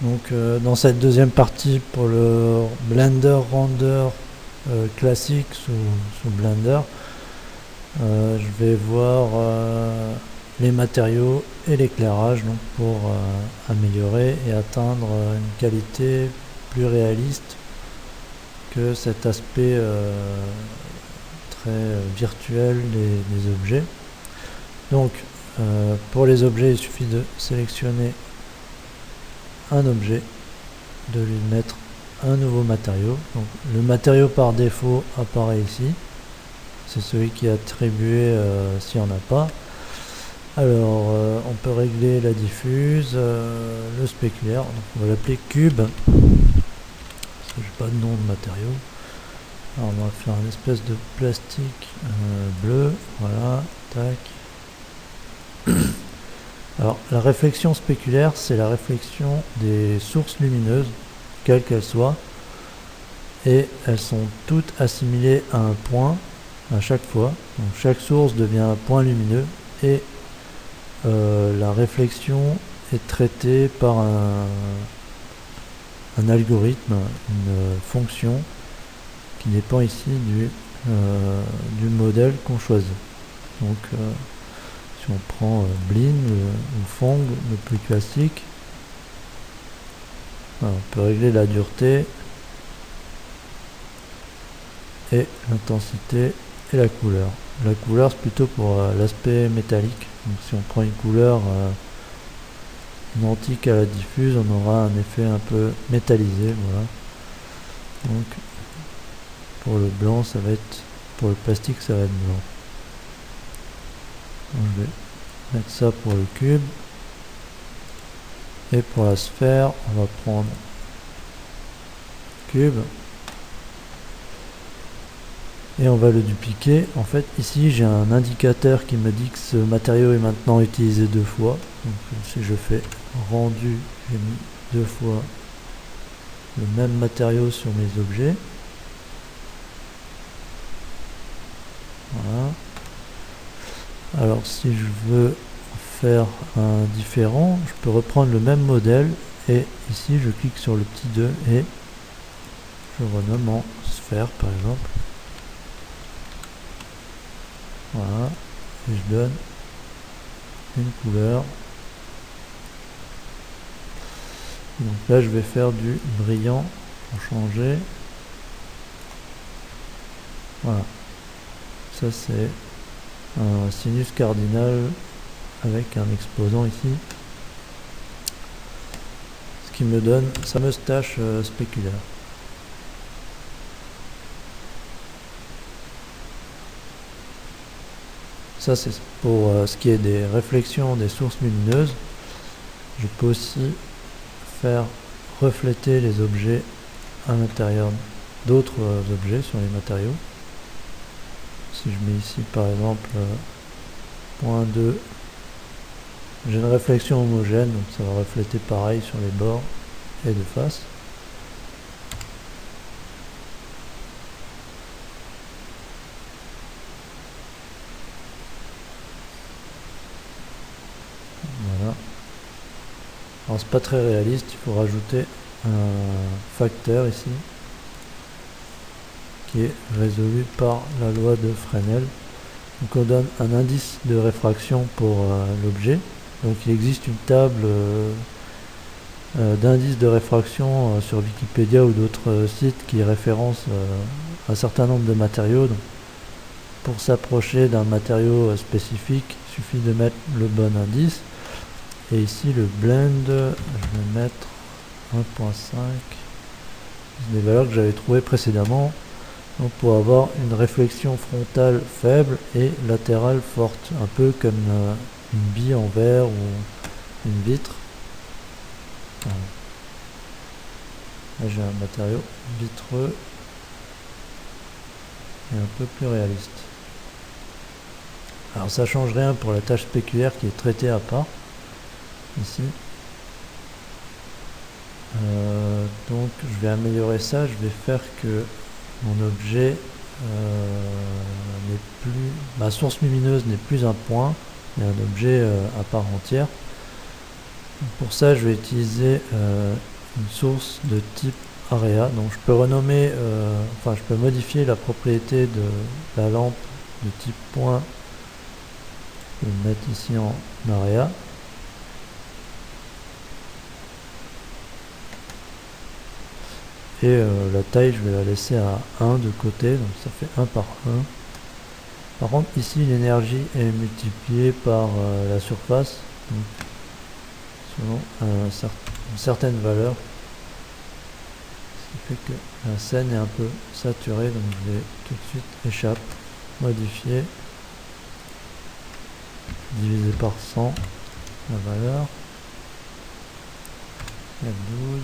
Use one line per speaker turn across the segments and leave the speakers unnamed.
Donc dans cette deuxième partie pour le Blender Render classique sous Blender, je vais voir les matériaux et l'éclairage donc pour améliorer et atteindre une qualité plus réaliste que cet aspect très virtuel des objets. Donc pour les objets, il suffit de sélectionner un objet, de lui mettre un nouveau matériau. Donc, le matériau par défaut apparaît ici, c'est celui qui est attribué s'il n'y en a pas. Alors on peut régler la diffuse, le spéculaire, donc on va l'appeler cube, parce que j'ai pas de nom de matériau. Alors on va faire une espèce de plastique bleu, voilà, tac. Alors la réflexion spéculaire, c'est la réflexion des sources lumineuses, quelles qu'elles soient, et elles sont toutes assimilées à un point à chaque fois. Donc chaque source devient un point lumineux et la réflexion est traitée par un algorithme, une fonction qui dépend ici du modèle qu'on choisit. Donc si on prend Blinn ou Phong, le plus classique, on peut régler la dureté et l'intensité et la couleur. La couleur, c'est plutôt pour l'aspect métallique. Donc si on prend une couleur identique à la diffuse, on aura un effet un peu métallisé. Voilà. Donc pour le blanc, ça va être, pour le plastique, ça va être blanc. Donc, je vais mettre ça pour le cube. Et pour la sphère, on va prendre cube. Et on va le dupliquer. En fait, ici, j'ai un indicateur qui me dit que ce matériau est maintenant utilisé 2 fois. Donc, si je fais rendu, j'ai mis 2 fois le même matériau sur mes objets. Voilà. Alors, si je veux faire un différent, je peux reprendre le même modèle et ici, je clique sur le petit 2 et je renomme en sphère, par exemple. Voilà, et je donne une couleur. Et donc là, je vais faire du brillant pour changer. Voilà, ça c'est un sinus cardinal avec un exposant ici, ce qui me donne sa moustache spéculaire. Ça c'est pour ce qui est des réflexions des sources lumineuses. Je peux aussi faire refléter les objets à l'intérieur d'autres objets sur les matériaux. Si je mets ici par exemple point 2, j'ai une réflexion homogène, donc ça va refléter pareil sur les bords et de face. Voilà. Alors c'est pas très réaliste, il faut rajouter un facteur ici qui est résolu par la loi de Fresnel. Donc on donne un indice de réfraction pour l'objet. Donc il existe une table d'indices de réfraction sur Wikipédia ou d'autres sites qui référencent un certain nombre de matériaux. Donc, pour s'approcher d'un matériau spécifique, il suffit de mettre le bon indice. Et ici le blend, je vais mettre 1.5. C'est des valeurs que j'avais trouvées précédemment. Donc pour avoir une réflexion frontale faible et latérale forte, un peu comme une bille en verre ou une vitre. Voilà. Là j'ai un matériau vitreux et un peu plus réaliste. Alors ça change rien pour la tâche spéculaire qui est traitée à part ici. Donc je vais améliorer ça, je vais faire que mon objet n'est plus, ma source lumineuse n'est plus un point, mais un objet à part entière. Pour ça, je vais utiliser une source de type area. Donc je peux renommer, je peux modifier la propriété de la lampe de type point. Je vais le mettre ici en area. Et la taille, je vais la laisser à 1 de côté, donc ça fait 1 par 1. Par contre, ici, l'énergie est multipliée par la surface, donc, selon une certaine valeur. Ce qui fait que la scène est un peu saturée, donc je vais tout de suite échappe, modifier, diviser par 100 la valeur, F12.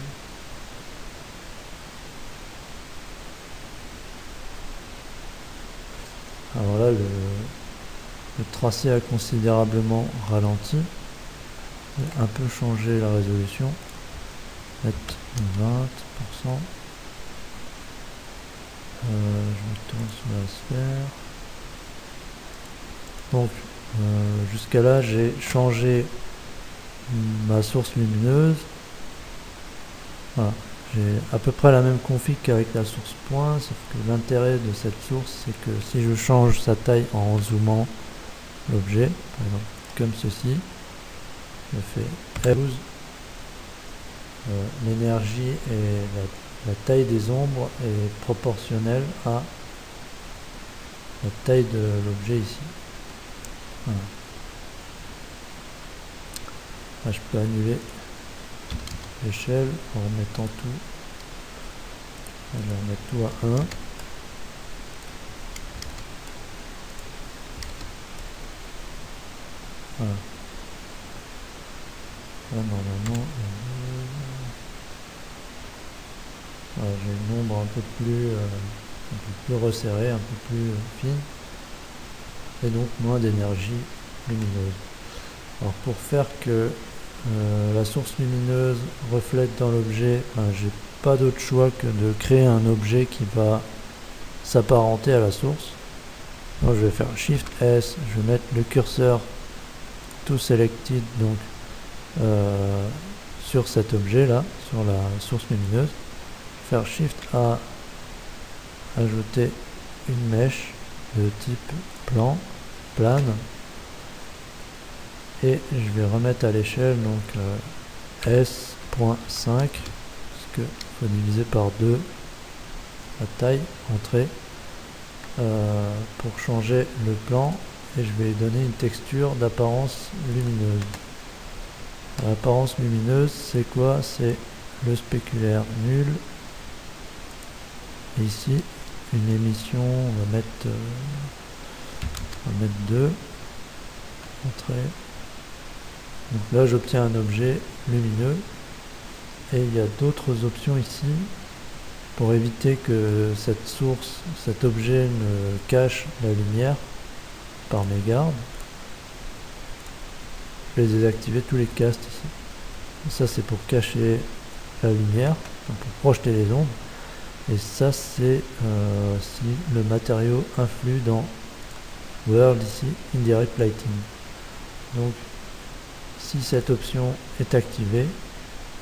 Alors là, le tracé a considérablement ralenti. Je vais un peu changer la résolution. Mettre 20%. Je me tourne sur la sphère. Donc, jusqu'à là, j'ai changé ma source lumineuse. Voilà. J'ai à peu près la même config qu'avec la source point, sauf que l'intérêt de cette source, c'est que si je change sa taille en zoomant l'objet, par exemple comme ceci, je fais F12, l'énergie et la taille des ombres est proportionnelle à la taille de l'objet ici. Voilà. Là, je peux annuler l'échelle en remettant tout. Je vais remettre tout à 1. Voilà. Là, normalement, voilà, j'ai une ombre un peu plus resserrée, un peu plus fine, et donc moins d'énergie lumineuse. Alors pour faire que la source lumineuse reflète dans l'objet, j'ai pas d'autre choix que de créer un objet qui va s'apparenter à la source. Donc je vais faire Shift S, je vais mettre le curseur toSelected donc sur cet objet là, sur la source lumineuse. Faire Shift A, ajouter une mèche de type plane, et je vais remettre à l'échelle donc S.5, parce que faut diviser par 2 la taille entrée pour changer le plan, et je vais lui donner une texture d'apparence lumineuse. L'apparence lumineuse, c'est quoi? C'est le spéculaire nul. Et ici, une émission, on va mettre 2 entrée. Donc là, j'obtiens un objet lumineux, et il y a d'autres options ici pour éviter que cette source, cet objet ne cache la lumière par mégarde. Je vais désactiver tous les castes ici. Et ça, c'est pour cacher la lumière, donc pour projeter les ombres. Et ça, c'est si le matériau influe dans World ici, Indirect Lighting. Donc, si cette option est activée,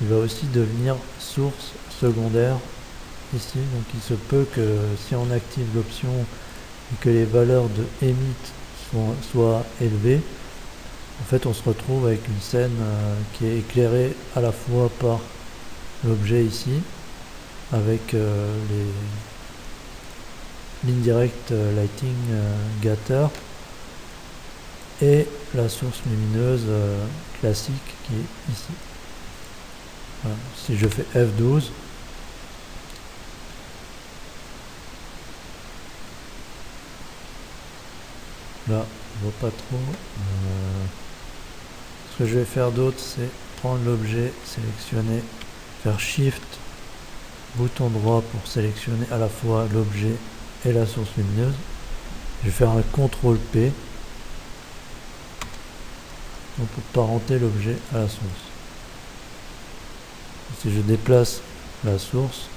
il va aussi devenir source secondaire ici. Donc il se peut que si on active l'option et que les valeurs de emit soient élevées, en fait on se retrouve avec une scène qui est éclairée à la fois par l'objet ici, avec l'Indirect Lighting Gather, et la source lumineuse classique qui est ici. Voilà. Si je fais F12, là on voit pas trop. Ce que je vais faire d'autre, c'est prendre l'objet, sélectionner, faire Shift, bouton droit pour sélectionner à la fois l'objet et la source lumineuse. Je vais faire un CTRL P donc pour parenter l'objet à la source. Si je déplace la source,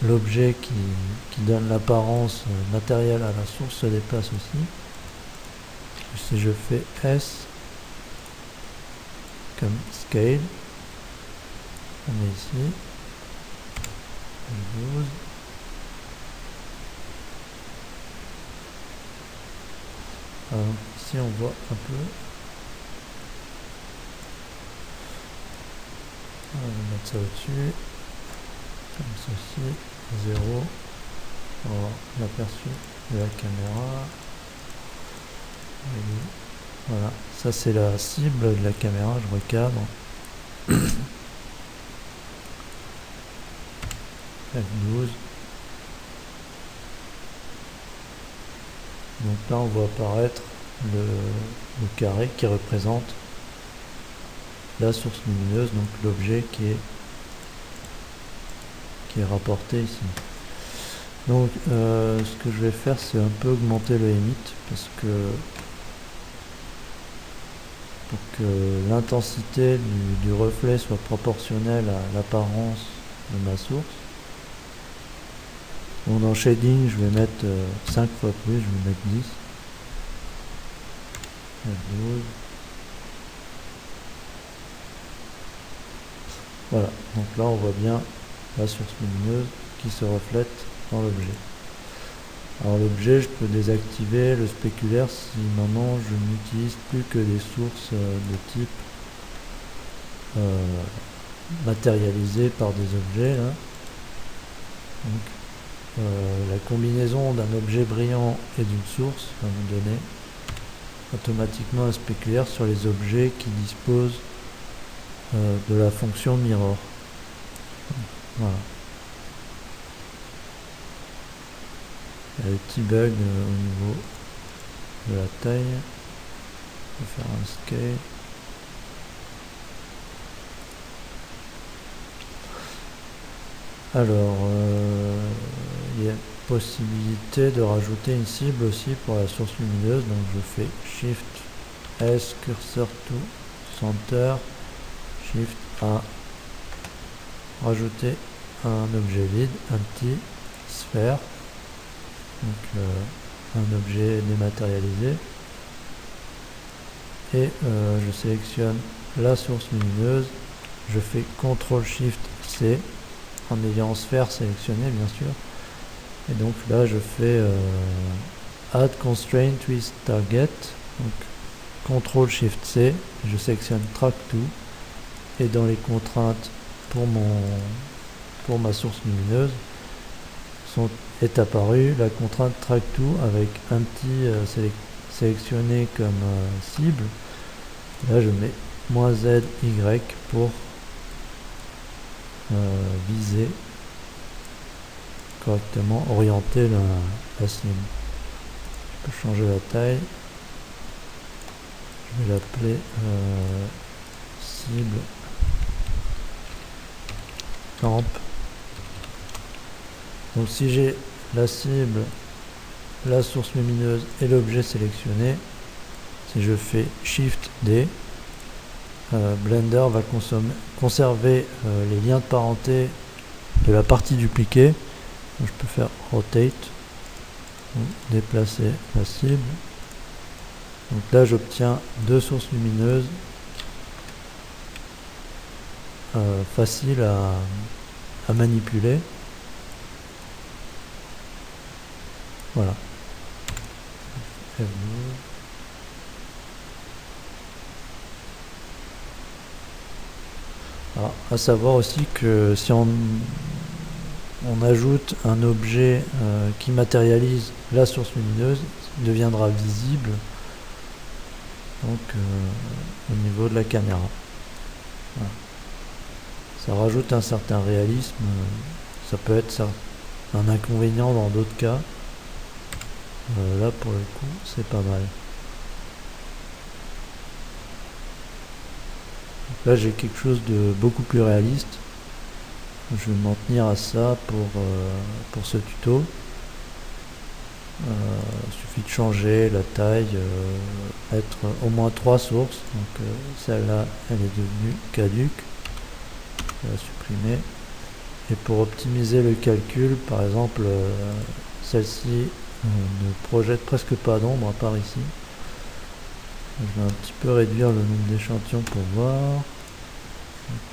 l'objet qui donne l'apparence matérielle à la source se déplace aussi. Si je fais S comme Scale, sélectionner ici. 12. Alors, ici on voit un peu. On va mettre ça au-dessus. Comme ceci. 0. On va voir l'aperçu de la caméra. Voilà, ça c'est la cible de la caméra, je recadre. F12. Donc là on voit apparaître le carré qui représente la source lumineuse, donc l'objet qui est rapporté ici. Donc ce que je vais faire, c'est un peu augmenter le emit parce que pour que l'intensité du reflet soit proportionnelle à l'apparence de ma source. Bon, dans shading, je vais mettre 5 fois plus, je vais mettre 10. F12. Voilà, donc là on voit bien la source lumineuse qui se reflète dans l'objet. Alors l'objet, je peux désactiver le spéculaire si maintenant je n'utilise plus que des sources de type matérialisées par des objets. Là. Donc, la combinaison d'un objet brillant et d'une source va me donner automatiquement un spéculaire sur les objets qui disposent de la fonction mirror. Voilà. Il y a des petits bugs au niveau de la taille. Je vais faire un scale. Alors, il y a possibilité de rajouter une cible aussi pour la source lumineuse. Donc je fais Shift S, cursor to center, Shift A, rajouter un objet vide, un petit sphère. Donc un objet dématérialisé et je sélectionne la source lumineuse, je fais CTRL SHIFT C en ayant sphère sélectionnée bien sûr, et donc là je fais Add Constraint with Target, donc CTRL SHIFT C, je sélectionne Track To et dans les contraintes pour ma source lumineuse est apparue la contrainte Track To avec un petit sélectionné comme cible. Là je mets -ZY pour viser correctement, orienter la cible. Je peux changer la taille. Je vais l'appeler cible camp. Donc si j'ai la cible, la source lumineuse et l'objet sélectionné, si je fais Shift D, Blender va conserver les liens de parenté de la partie dupliquée. Donc je peux faire Rotate, donc déplacer la cible. Donc là j'obtiens deux sources lumineuses faciles à manipuler. Voilà. Alors, à savoir aussi que si on ajoute un objet qui matérialise la source lumineuse, il deviendra visible donc au niveau de la caméra. Voilà. Ça rajoute un certain réalisme, ça peut être un inconvénient dans d'autres cas. Là pour le coup c'est pas mal. Donc là j'ai quelque chose de beaucoup plus réaliste. Je vais m'en tenir à ça pour ce tuto. Il suffit de changer la taille, être au moins 3 sources. Donc celle-là elle est devenue caduque. Je vais la supprimer. Et pour optimiser le calcul, par exemple celle-ci ne projette presque pas d'ombre à part ici. Je vais un petit peu réduire le nombre d'échantillons pour voir.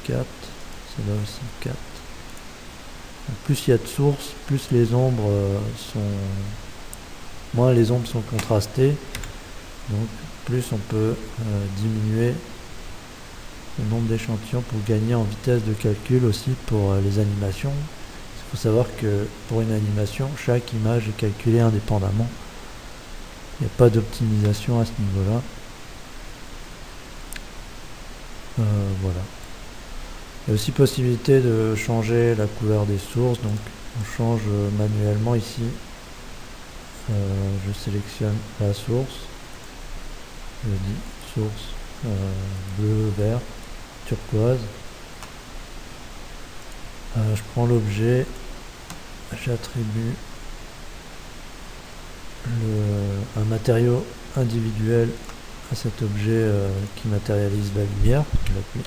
4, c'est là aussi 4. Plus il y a de sources, plus les ombres moins les ombres sont contrastées, donc plus on peut diminuer le nombre d'échantillons pour gagner en vitesse de calcul aussi pour les animations. Il faut savoir que pour une animation, chaque image est calculée indépendamment. Il n'y a pas d'optimisation à ce niveau-là. Voilà. Il y a aussi possibilité de changer la couleur des sources, donc on change manuellement ici. Je sélectionne la source, je dis source bleu, vert, turquoise. Je prends l'objet, j'attribue un matériau individuel à cet objet qui matérialise la lumière. Je l'appelle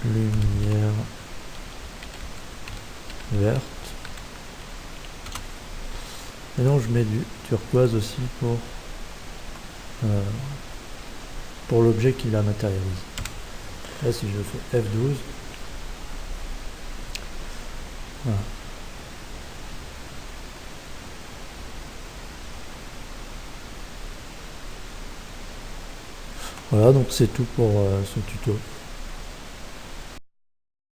lumière verte. Et donc je mets du turquoise aussi pour l'objet qui la matérialise. Là si je fais F12, voilà. Voilà, donc c'est tout pour ce tuto.